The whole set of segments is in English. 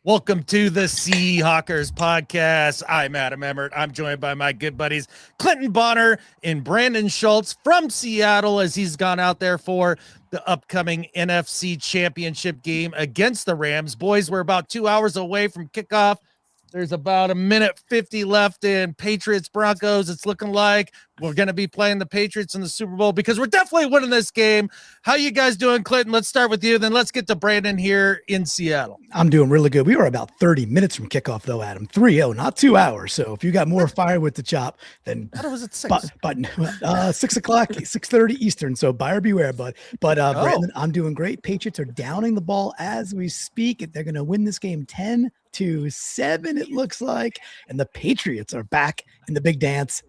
Welcome to the Seahawkers podcast. I'm Adam Emmert. I'm joined by my good buddies Clinton Bonner and Brandon Schultz from Seattle as he's gone out there for the upcoming NFC Championship game against the Rams. Boys, we're about 2 hours away from kickoff. There's about a minute 50 left in Patriots Broncos. It's looking like we're going to be playing the Patriots in the Super Bowl because we're definitely winning this game. How you guys doing, Clinton? Let's start with you. Then let's get to Brandon here in Seattle. I'm doing really good. We were about 30 minutes from kickoff, though, Adam. 3-0, not 2 hours. So if you got more fire with the chop, then I thought it was at 6. But 6 o'clock, 6:30 Eastern. So buyer beware, bud. But Brandon, I'm doing great. Patriots are downing the ball as we speak. They're going to win this game 10-7, it looks like. And the Patriots are back in the big dance.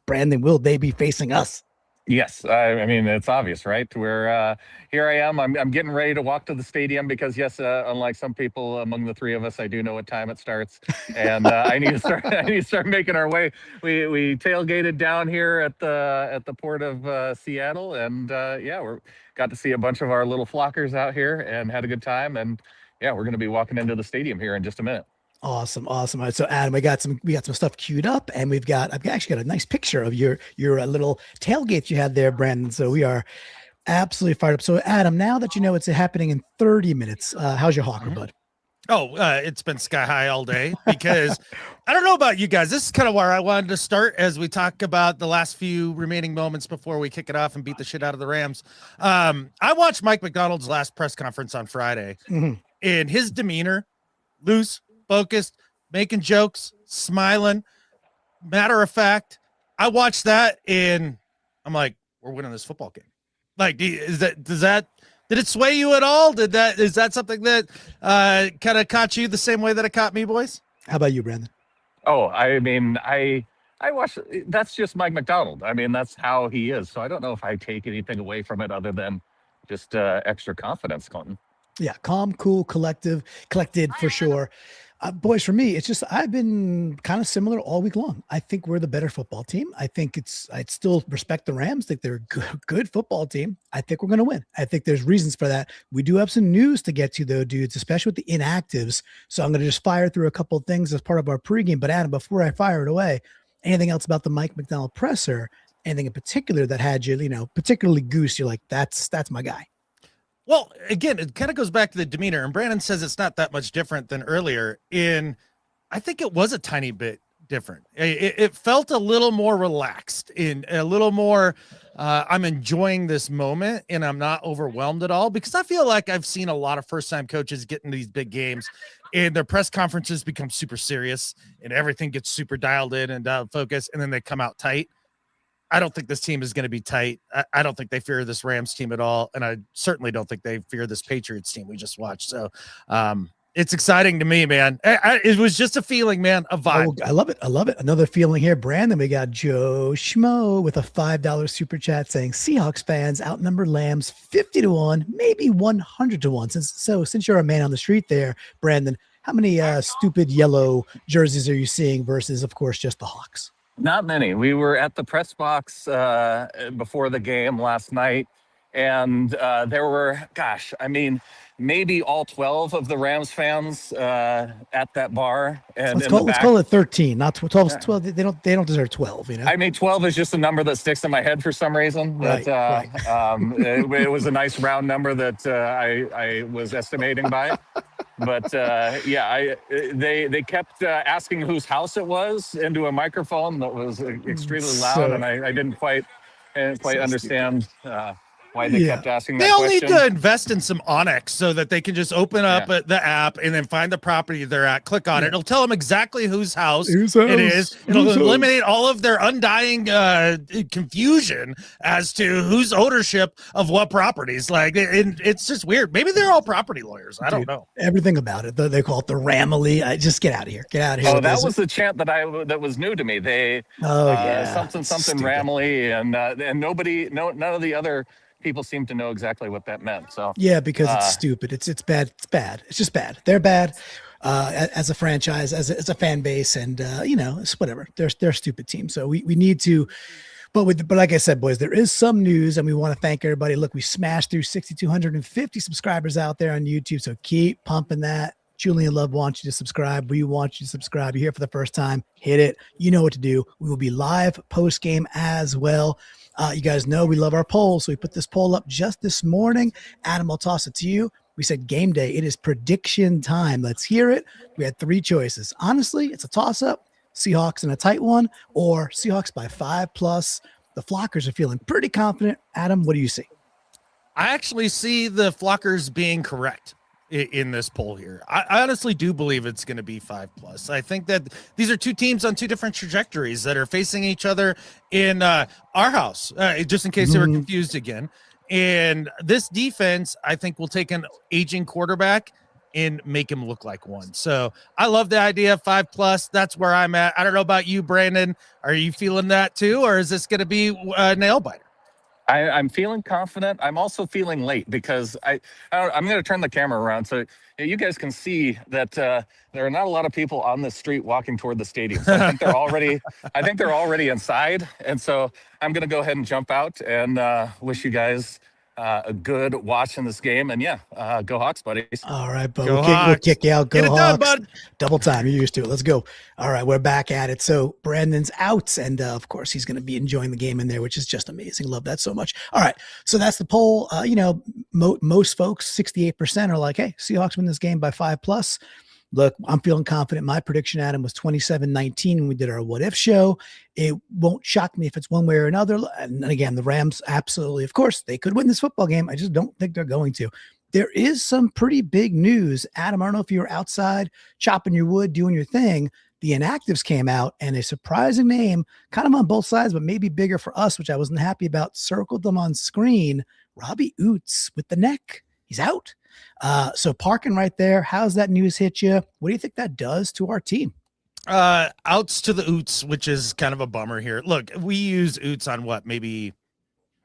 Brandon, will they be facing us? Yes, I mean, it's obvious, right? We're here I am. I'm getting ready to walk to the stadium because, yes, unlike some people among the three of us, I do know what time it starts, and I need to start making our way. We tailgated down here at the port of Seattle, and we're got to see a bunch of our little flockers out here and had a good time. And yeah, we're going to be walking into the stadium here in just a minute. Awesome. All right, so Adam, we got some stuff queued up, and I've actually got a nice picture of your little tailgate you had there, Brandon. So we are absolutely fired up. So Adam, now that you know it's happening in 30 minutes, how's your Hawkra, bud? Oh, it's been sky high all day because I don't know about you guys. This is kind of where I wanted to start as we talk about the last few remaining moments before we kick it off and beat the shit out of the Rams. I watched Mike McDonald's last press conference on Friday, and his demeanor, loose, focused, making jokes, smiling, matter of fact. I watched that and I'm like, we're winning this football game. Like, did it sway you at all? Is that something that kind of caught you the same way that it caught me, boys? How about you, Brandon? Oh, I mean, I watched. That's just Mike McDonald. I mean, that's how he is. So I don't know if I take anything away from it other than just extra confidence, Clinton. Yeah, calm, cool, collected for sure. Boys, for me, it's just I've been kind of similar all week long. I think we're the better football team. I still respect the Rams. I think they're a good football team. I think we're going to win. I think there's reasons for that. We do have some news to get to, though, dudes, especially with the inactives. So I'm going to just fire through a couple of things as part of our pregame. But Adam, before I fire it away, anything else about the Mike McDonald presser? Anything in particular that had you, particularly goose? You're like, that's my guy. Well, again, it kind of goes back to the demeanor, and Brandon says it's not that much different than earlier. I think it was a tiny bit different. It felt a little more relaxed, in a little more. I'm enjoying this moment, and I'm not overwhelmed at all because I feel like I've seen a lot of first-time coaches get in these big games, and their press conferences become super serious, and everything gets super dialed in and focused, and then they come out tight. I don't think this team is going to be tight. I don't think they fear this Rams team at all. And I certainly don't think they fear this Patriots team we just watched. So it's exciting to me, man. It was just a feeling, man, a vibe. Oh, I love it. Another feeling here. Brandon, we got Joe Schmo with a $5 super chat saying Seahawks fans outnumber Lambs 50-1, maybe 100-1. Since you're a man on the street there, Brandon, how many stupid yellow jerseys are you seeing versus, of course, just the Hawks? Not many. We were at the press box before the game last night, and there were, maybe all 12 of the Rams fans at that bar. And let's call it 13, not 12. Yeah. 12. They don't deserve 12. I mean, 12 is just a number that sticks in my head for some reason. Right. It was a nice round number that I was estimating by. But they kept asking whose house it was into a microphone that was extremely loud, and I didn't quite understand why they kept asking that question. They all need to invest in some Onyx so that they can just open up the app and then find the property they're at, click on it. It'll tell them exactly whose house it is. It'll eliminate all of their undying confusion as to whose ownership of what properties. Like, it's just weird. Maybe they're all property lawyers. I don't know. Everything about it. They call it the Ramily. Just get out of here. Get out of here. Oh, that was the chant that was new to me. Something Ramily, and none of the other people seem to know exactly what that meant. So yeah, because it's stupid. It's bad. It's bad. It's just bad. They're bad as a franchise, as a fan base, and it's whatever. They're a stupid team. So we need to. But like I said, boys, there is some news, and we want to thank everybody. Look, we smashed through 6,250 subscribers out there on YouTube. So keep pumping that. Julian Love wants you to subscribe. We want you to subscribe. You're here for the first time. Hit it. You know what to do. We will be live post-game as well. You guys know we love our polls, so we put this poll up just this morning. Adam, I'll toss it to you. We said game day. It is prediction time. Let's hear it. We had 3 choices. Honestly, it's a toss-up. Seahawks in a tight one or Seahawks by 5+. The Flockers are feeling pretty confident. Adam, what do you see? I actually see the Flockers being correct in this poll here. I honestly do believe it's going to be 5+. I think that these are 2 teams on 2 different trajectories that are facing each other in our house, just in case they were confused again. And this defense, I think, will take an aging quarterback and make him look like one. So I love the idea of 5+. That's where I'm at. I don't know about you, Brandon. Are you feeling that too? Or is this going to be a nail biter? I'm feeling confident. I'm also feeling late because I'm going to turn the camera around so you guys can see that there are not a lot of people on the street walking toward the stadium. So I think they're already inside. And so I'm going to go ahead and jump out and wish you guys a good watch in this game. And go Hawks, buddies. All right, but we'll kick you out. Go Get it Hawks. done, bud. Double time. You're used to it. Let's go. All right, we're back at it. So Brandon's out, and of course he's going to be enjoying the game in there, which is just amazing. Love that so much. All right, so that's the poll. Most folks, 68% are like, hey, Seahawks win this game by 5+. Look, I'm feeling confident. My prediction, Adam, was 27-19 when we did our what if show. It won't shock me if it's one way or another. And again, the Rams, absolutely, of course, they could win this football game. I just don't think they're going to. There is some pretty big news. Adam, I don't know if you were outside chopping your wood, doing your thing. The inactives came out, and a surprising name, kind of on both sides, but maybe bigger for us, which I wasn't happy about, circled them on screen. Robbie Oots with the neck. He's out. So parking right there. How's that news hit you? What do you think that does to our team? Outs to the Oots, which is kind of a bummer here. Look, we use Oots on what, maybe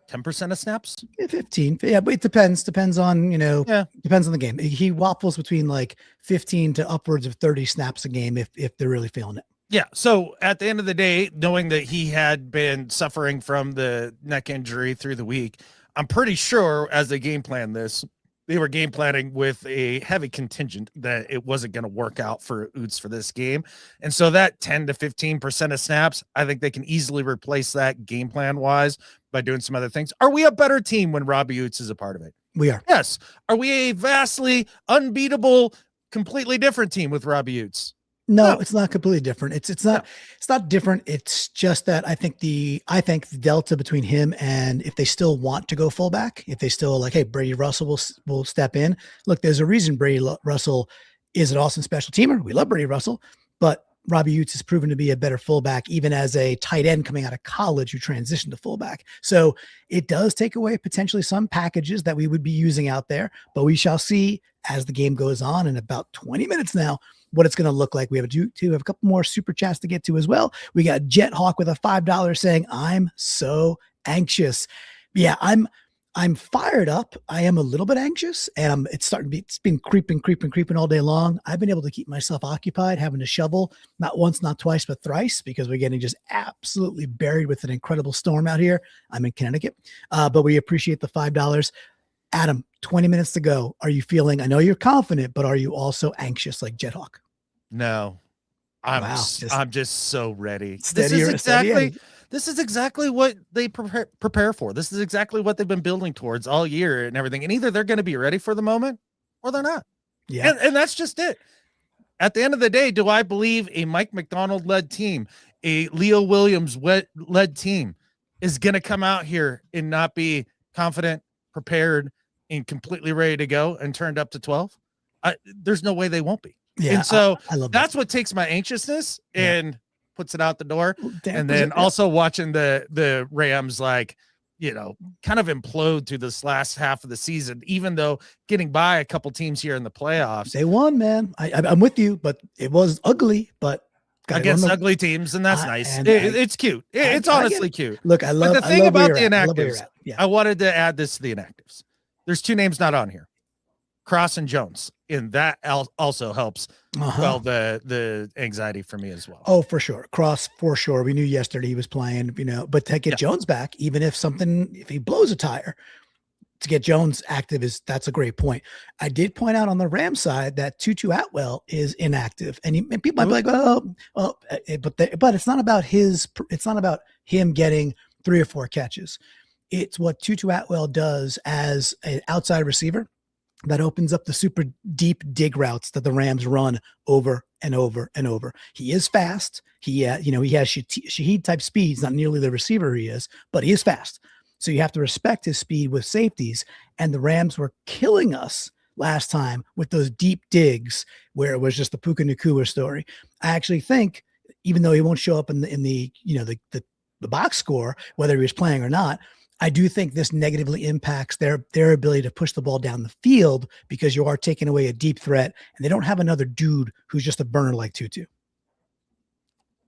10% of snaps? 15. Yeah, but it depends on, depends on the game. He waffles between like 15 to upwards of 30 snaps a game if they're really feeling it. Yeah. So at the end of the day, knowing that he had been suffering from the neck injury through the week, I'm pretty sure as they game plan this, they were game planning with a heavy contingent that it wasn't going to work out for Oots for this game. And so that 10 to 15% of snaps, I think they can easily replace that game plan wise by doing some other things. Are we a better team when Robbie Oots is a part of it? We are. Yes. Are we a vastly unbeatable, completely different team with Robbie Oots? No, it's not completely different. It's not different. It's just that I think the delta between him and if they still want to go fullback, if they still like, hey, Brady Russell will step in. Look, there's a reason Brady Russell is an awesome special teamer. We love Brady Russell, but Robbie Oots has proven to be a better fullback, even as a tight end coming out of college who transitioned to fullback. So it does take away potentially some packages that we would be using out there, but we shall see as the game goes on in about 20 minutes now what it's going to look like. We have a couple more super chats to get to as well. We got Jet Hawk with a $5 saying, I'm so anxious. Yeah, I'm fired up. I am a little bit anxious, and it's been creeping all day long. I've been able to keep myself occupied, having to shovel not once, not twice, but thrice because we're getting just absolutely buried with an incredible storm out here. I'm in Connecticut, but we appreciate the $5. Adam, 20 minutes to go. Are you feeling, I know you're confident, but are you also anxious like Jet Hawk? No, I'm just so ready. This is exactly what they prepare for. This is exactly what they've been building towards all year and everything. And either they're going to be ready for the moment or they're not. Yeah. And that's just it. At the end of the day, do I believe a Mike McDonald led team, a Leo Williams led team is going to come out here and not be confident, prepared, and completely ready to go and turned up to 12? There's no way they won't be. Yeah, and so I love that's what takes my anxiousness and puts it out the door. And then also watching the Rams kind of implode through this last half of the season, even though getting by a couple teams here in the playoffs. They won, man. I'm with you, but it was ugly, but against ugly teams, and that's nice. It's cute. It's honestly cute. Look, I love the thing about the inactives. Yeah. I wanted to add this to the inactives. There's 2 names not on here. Cross and Jones, and that also helps the anxiety for me as well. Oh, for sure. Cross for sure. We knew yesterday he was playing, but to get Jones back, even if he blows a tire, to get Jones active that's a great point. I did point out on the Ram side that Tutu Atwell is inactive, and people might be like, but it's not about him getting 3 or 4 catches. It's what Tutu Atwell does as an outside receiver that opens up the super deep dig routes that the Rams run over and over and over. He is fast. He has Shaheed type speeds, not nearly the receiver he is, but he is fast. So you have to respect his speed with safeties. And the Rams were killing us last time with those deep digs where it was just the Puka Nacua story. I actually think, even though he won't show up in the box score, whether he was playing or not, I do think this negatively impacts their ability to push the ball down the field, because you are taking away a deep threat, and they don't have another dude who's just a burner like Tutu.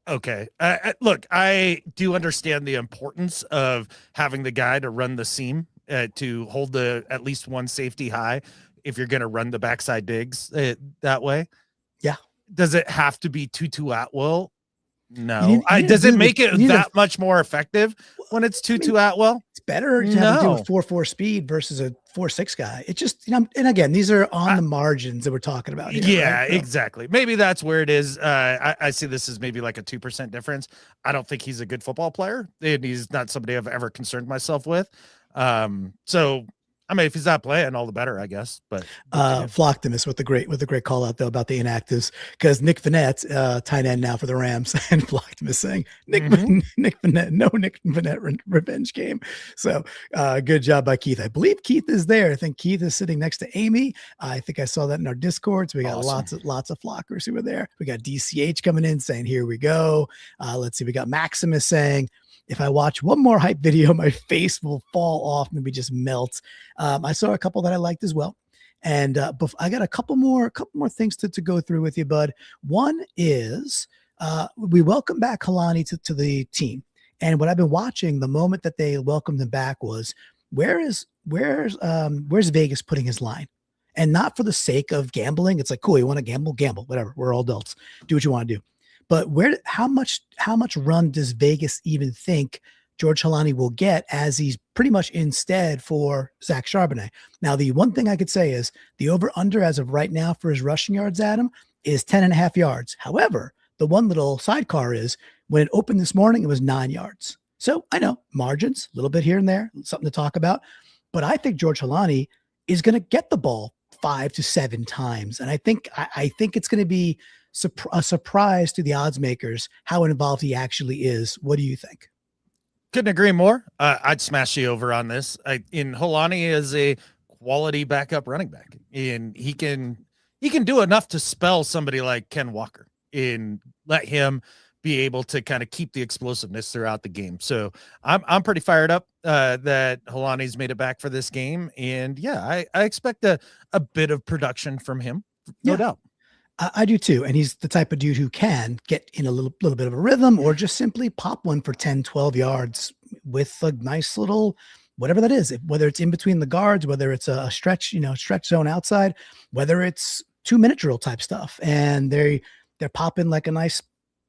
Okay. Look, I do understand the importance of having the guy to run the seam, to hold at least one safety high if you're going to run the backside digs that way. Yeah. Does it have to be Tutu Atwell? No. Does it make it that much more effective when it's Tutu Atwell? It's better to have to do a 4.4 speed versus a 4.6 guy. It just, and again, these are on the margins that we're talking about here. Yeah, right? Exactly. Maybe that's where it is. I see this as maybe like a 2% difference. I don't think he's a good football player, and he's not somebody I've ever concerned myself with. So I mean, if he's not playing, all the better, I guess. But Flocktimus with the great call out though about the inactives, because Nick Vannett, tight end now for the Rams, and Flocktimus saying Nick Vannett revenge game. So good job by Keith. I believe Keith is there. I think Keith is sitting next to Amy. I think I saw that in our Discord. So we got lots of flockers who were there. We got DCH coming in saying, "Here we go." Let's see. We got Maximus saying, "If I watch one more hype video, my face will fall off, maybe just melt." I saw a couple that I liked as well. And I got a couple more things to go through with you, bud. One is we welcome back Kalani to the team. And what I've been watching, the moment that they welcomed him back, was where's Vegas putting his line? And not for the sake of gambling. It's like, cool, you want to gamble, whatever. We're all adults. Do what you want to do. But how much run does Vegas even think George Halani will get, as he's pretty much instead for Zach Charbonnet? Now, the one thing I could say is the over-under as of right now for his rushing yards, Adam, is 10.5 yards. However, the one little sidecar is when it opened this morning, it was 9 yards. So I know margins, a little bit here and there, something to talk about. But I think George Halani is going to get the ball 5 to 7 times. And I think it's going to be a surprise to the odds makers how involved he actually is. What do you think? Couldn't agree more. I'd smash you over on this. Holani is a quality backup running back, and he can do enough to spell somebody like Ken Walker and let him be able to kind of keep the explosiveness throughout the game. So I'm pretty fired up that Holani's made it back for this game. And yeah, I expect a bit of production from him. No doubt. I do too. And he's the type of dude who can get in a little bit of a rhythm, or just simply pop one for 10, 12 yards with a nice little, whatever that is, whether it's in between the guards, whether it's a stretch zone outside, whether it's 2-minute drill type stuff. And they're popping like a nice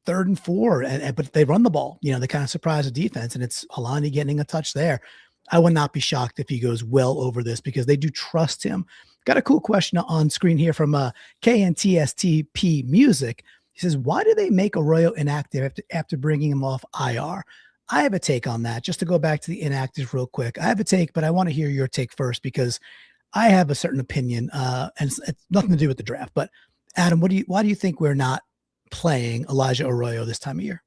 3rd and 4, but they run the ball, they kind of surprise the defense, and it's Halani getting a touch there. I would not be shocked if he goes well over this, because they do trust him. Got a cool question on screen here from KNTSTP Music. He says, why do they make Arroyo inactive after bringing him off IR? I have a take on that. Just to go back to the inactives real quick. I have a take, but I want to hear your take first, because I have a certain opinion, and it's nothing to do with the draft. But Adam, why do you think we're not playing Elijah Arroyo this time of year?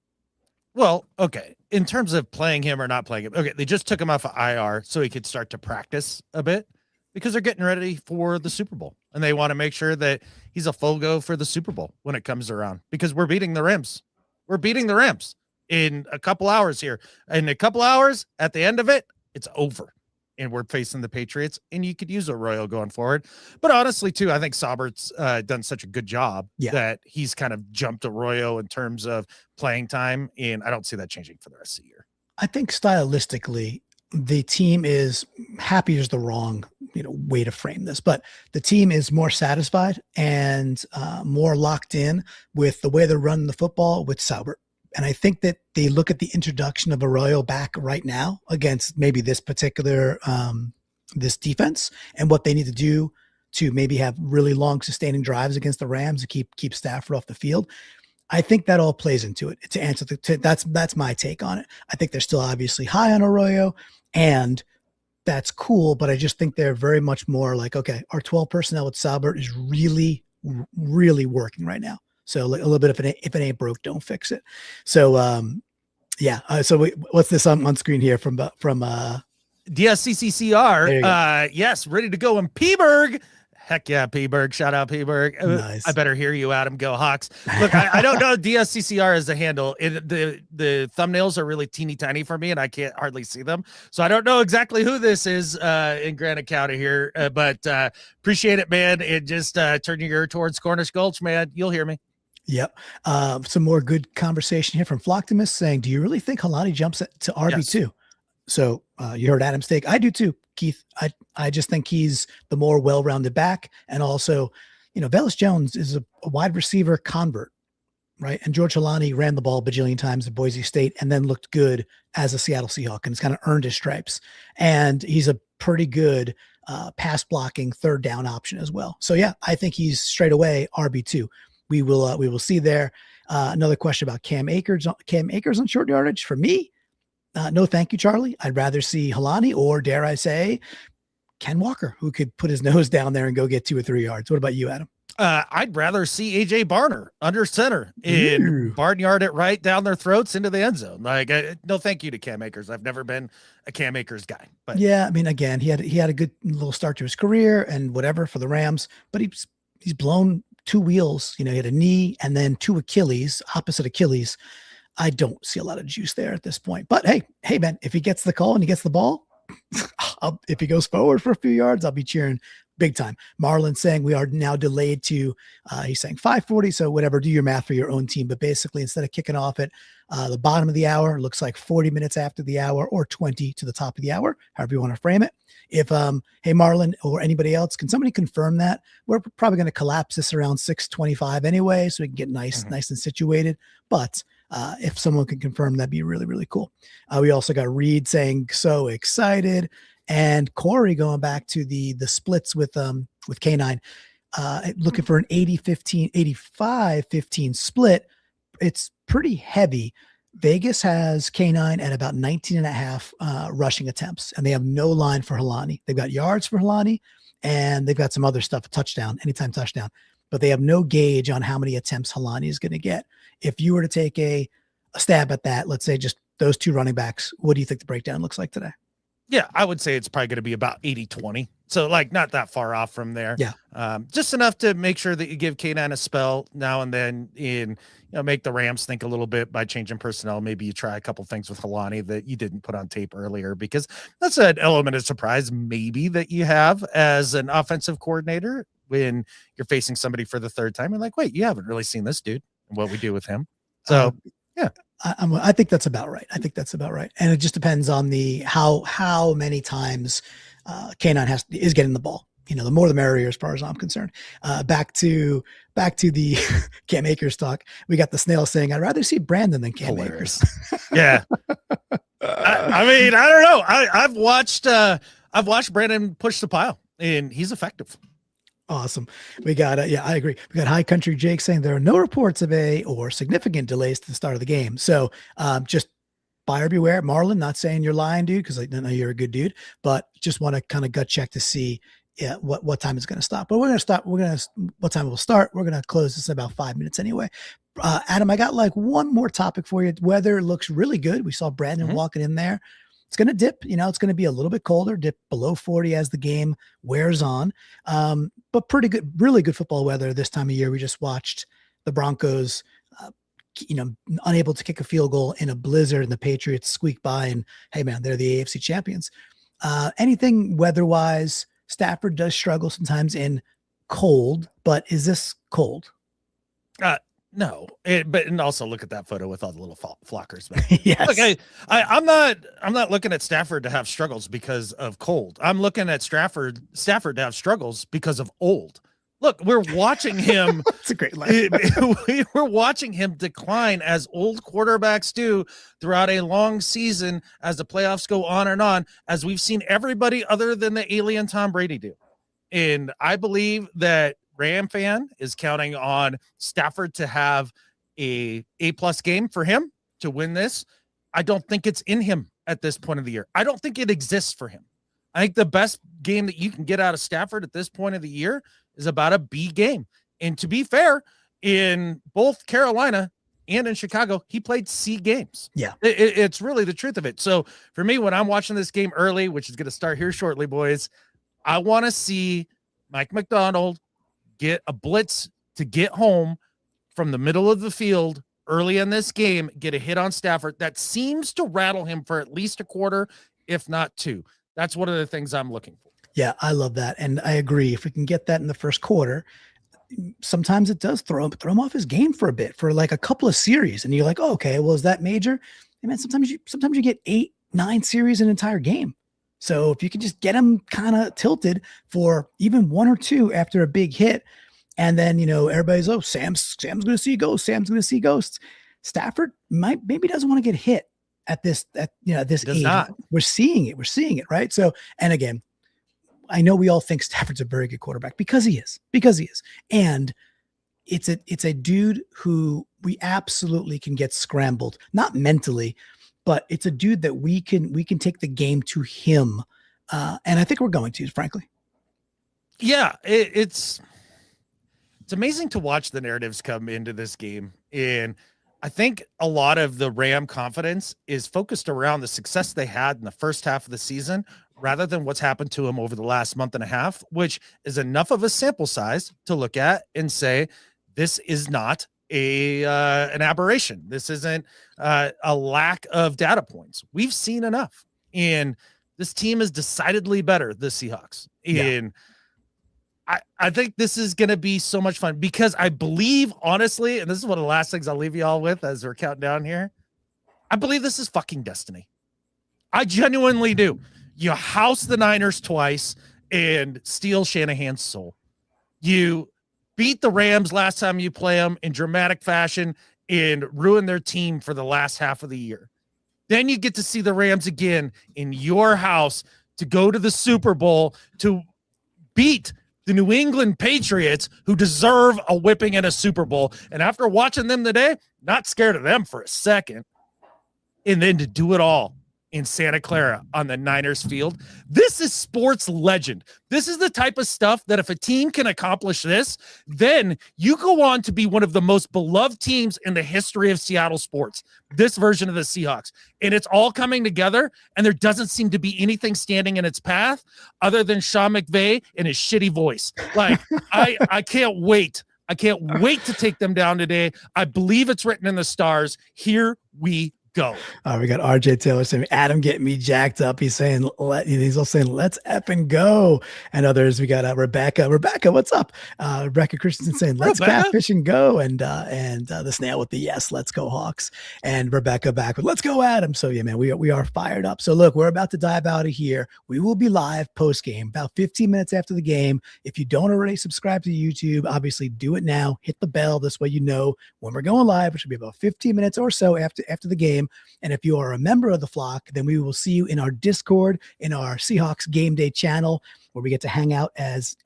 Well, okay. In terms of playing him or not playing him, okay, they just took him off of IR so he could start to practice a bit, because they're getting ready for the Super Bowl, and they want to make sure that he's a full go for the Super Bowl when it comes around, because we're beating the Rams. We're beating the Rams in a couple hours here. In a couple hours, at the end of it, it's over, and we're facing the Patriots, and you could use Arroyo going forward. But honestly, too, I think Saubert's done such a good job that he's kind of jumped Arroyo in terms of playing time, and I don't see that changing for the rest of the year. I think stylistically, the team is happy is the wrong way to frame this, but the team is more satisfied and more locked in with the way they're running the football with Saubert. And I think that they look at the introduction of Arroyo back right now against maybe this particular this defense and what they need to do to maybe have really long sustaining drives against the Rams to keep Stafford off the field. I think that all plays into it. To answer that's my take on it. I think they're still obviously high on Arroyo, and that's cool, but I just think they're very much more like, okay, our 12 personnel with Salbert is really, really working right now. So like a little bit, if it ain't broke, don't fix it. So what's this on screen here from DSCCCR? Yes, ready to go in Peaburg. Heck yeah, Peaburg. Shout out Peaburg. Nice. I better hear you, Adam. Go Hawks. Look, I don't know DSCCR as a handle. The thumbnails are really teeny tiny for me, and I can't hardly see them. So I don't know exactly who this is in Granite County here, but appreciate it, man. And just turn your ear towards Cornish Gulch, man. You'll hear me. Yep. Some more good conversation here from Flocktimus saying, do you really think Halani jumps to RB2? Yes. So you heard Adam's take. I do too, Keith. I just think he's the more well-rounded back. And also, Velus Jones is a wide receiver convert, right? And George Halani ran the ball a bajillion times at Boise State and then looked good as a Seattle Seahawk and has kind of earned his stripes. And he's a pretty good pass blocking third down option as well. So yeah, I think he's straight away RB2. We will see there. Another question about Cam Akers on short yardage. For me, no, thank you, Charlie. I'd rather see Halani or, dare I say, Ken Walker, who could put his nose down there and go get 2 or 3 yards. What about you, Adam? I'd rather see AJ Barner under center in barnyard it right down their throats into the end zone. Like, no, thank you to Cam Akers. I've never been a Cam Akers guy. But yeah, I mean, again, he had a good little start to his career and whatever for the Rams, but he's blown 2 wheels. He had a knee and then 2 Achilles, opposite Achilles. I don't see a lot of juice there at this point. But hey, man, if he gets the call and he gets the ball, if he goes forward for a few yards, I'll be cheering big time. Marlon saying we are now delayed to, he's saying 5:40. So whatever, do your math for your own team. But basically, instead of kicking off at the bottom of the hour, looks like 40 minutes after the hour or 20 to the top of the hour, however you want to frame it. If, hey, Marlon or anybody else, can somebody confirm that? We're probably going to collapse this around 6:25 anyway, so we can get nice and situated. But if someone can confirm, that'd be really, really cool. We also got Reed saying so excited, and Corey going back to the splits with K9, looking for an 80-15, 85-15 split. It's pretty heavy. Vegas has K9 at about 19.5 rushing attempts, and they have no line for Halani. They've got yards for Halani, and they've got some other stuff, anytime touchdown, but they have no gauge on how many attempts Halani is going to get. If you were to take a stab at that, let's say just those 2 running backs, what do you think the breakdown looks like today? Yeah, I would say it's probably going to be about 80-20. So like not that far off from there. Yeah. Just enough to make sure that you give K9 a spell now and then make the Rams think a little bit by changing personnel. Maybe you try a couple things with Halani that you didn't put on tape earlier, because that's an element of surprise maybe that you have as an offensive coordinator when you're facing somebody for the 3rd time and like, wait, you haven't really seen this dude and what we do with him. So yeah. I think that's about right. And it just depends on how many times K9 is getting the ball. The more the merrier as far as I'm concerned. Back to the Cam Akers talk. We got the snail saying, I'd rather see Brandon than Cam Akers. Yeah. I mean, I don't know. I've watched Brandon push the pile, and he's effective. Awesome. We got, I agree. We got High Country Jake saying there are no reports of or significant delays to the start of the game. So just buyer beware. Marlon, not saying you're lying, dude, because I know you're a good dude, but just want to kind of gut check to see what time it's going to stop. But what time it will start. We're going to close this in about 5 minutes anyway. Adam, I got like one more topic for you. Weather looks really good. We saw Brandon walking in there. It's going to dip, it's going to be a little bit colder, dip below 40 as the game wears on. But pretty good, really good football weather this time of year. We just watched the Broncos, unable to kick a field goal in a blizzard, and the Patriots squeak by, and hey man, they're the AFC champions. Anything weather-wise, Stafford does struggle sometimes in cold, but is this cold? No, and also look at that photo with all the little flockers. Yes. Look, I'm not looking at Stafford to have struggles because of cold. I'm looking at Stafford to have struggles because of old. Look, we're watching him. That's a great line. We're watching him decline as old quarterbacks do throughout a long season as the playoffs go on and on, as we've seen everybody other than the alien Tom Brady do. And I believe that Ram fan is counting on Stafford to have a A+ game for him to win this. I don't think it's in him at this point of the year. I don't think it exists for him. I think the best game that you can get out of Stafford at this point of the year is about a B game. And to be fair, in both Carolina and in Chicago, he played C games. Yeah. It's really the truth of it. So for me, when I'm watching this game early, which is going to start here shortly, boys, I want to see Mike McDonald get a blitz to get home from the middle of the field early in this game, get a hit on Stafford that seems to rattle him for at least a quarter, if not two. That's one of the things I'm looking for. Yeah, I love that. And I agree. If we can get that in the first quarter, sometimes it does throw him off his game for a bit, for like a couple of series. And you're like, oh, okay, well, is that major? I mean, sometimes you get 8-9 series in an entire game. So if you can just get him kind of tilted for even one or two after a big hit, and then, everybody's, oh, Sam's going to see ghosts. Sam's going to see ghosts. Stafford maybe doesn't want to get hit at this age. Not. We're seeing it. Right. So, and again, I know we all think Stafford's a very good quarterback because he is. And it's a dude who we absolutely can get scrambled, not mentally, but it's a dude that we can take the game to him. And I think we're going to, frankly. Yeah, it's amazing to watch the narratives come into this game. And I think a lot of the Ram confidence is focused around the success they had in the first half of the season, rather than what's happened to them over the last month and a half, which is enough of a sample size to look at and say, this is not an aberration. This isn't a lack of data points. We've seen enough. And this team is decidedly better, the Seahawks. And I think this is going to be so much fun because I believe, honestly, and this is one of the last things I'll leave you all with as we're counting down here, I believe this is fucking destiny. I genuinely do. You house the Niners twice and steal Shanahan's soul. You beat the Rams last time you play them in dramatic fashion and ruin their team for the last half of the year. Then you get to see the Rams again in your house to go to the Super Bowl to beat the New England Patriots, who deserve a whipping in a Super Bowl. And after watching them today, not scared of them for a second. And then to do it all in Santa Clara on the Niners field. This is sports legend. This is the type of stuff that if a team can accomplish this, then you go on to be one of the most beloved teams in the history of Seattle sports, this version of the Seahawks. And it's all coming together, and there doesn't seem to be anything standing in its path other than Sean McVay and his shitty voice. Like, I can't wait. I can't wait to take them down today. I believe it's written in the stars. Here we go. We got RJ Taylor saying, Adam getting me jacked up. He's saying, he's all saying, let's effing go. And others, we got Rebecca, what's up? Rebecca Christensen saying, let's catfish and go. And the snail with the yes, let's go Hawks. And Rebecca back with, let's go Adam. So yeah, man, we are fired up. So look, we're about to dive out of here. We will be live post game about 15 minutes after the game. If you don't already subscribe to YouTube, obviously do it now. Hit the bell. This way you know when we're going live, which will be about 15 minutes or so after the game. And if you are a member of the flock, then we will see you in our Discord, in our Seahawks game day channel, where we get to hang out as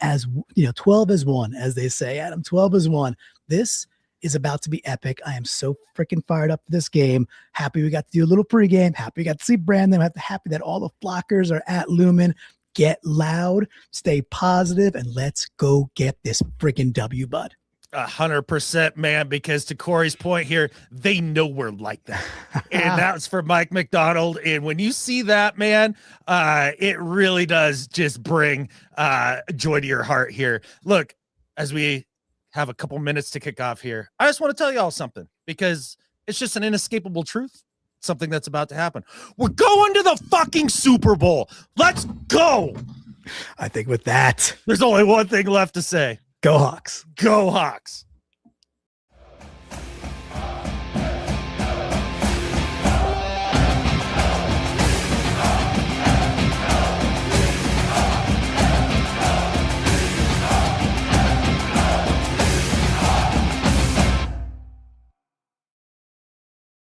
12 as one, as they say, Adam, 12 as one. This is about to be epic. I am so freaking fired up for this game. Happy we got to do a little pregame. Happy we got to see Brandon. Happy that all the flockers are at Lumen. Get loud, stay positive, and let's go get this freaking W, bud. 100%, man, because to Corey's point here, they know we're like that. And that's for Mike McDonald. And when you see that, man, it really does just bring joy to your heart here. Look, as we have a couple minutes to kick off here, I just want to tell you all something, because it's just an inescapable truth. Something that's about to happen. We're going to the fucking Super Bowl. Let's go. I think with that, there's only one thing left to say. Go Hawks. Go Hawks.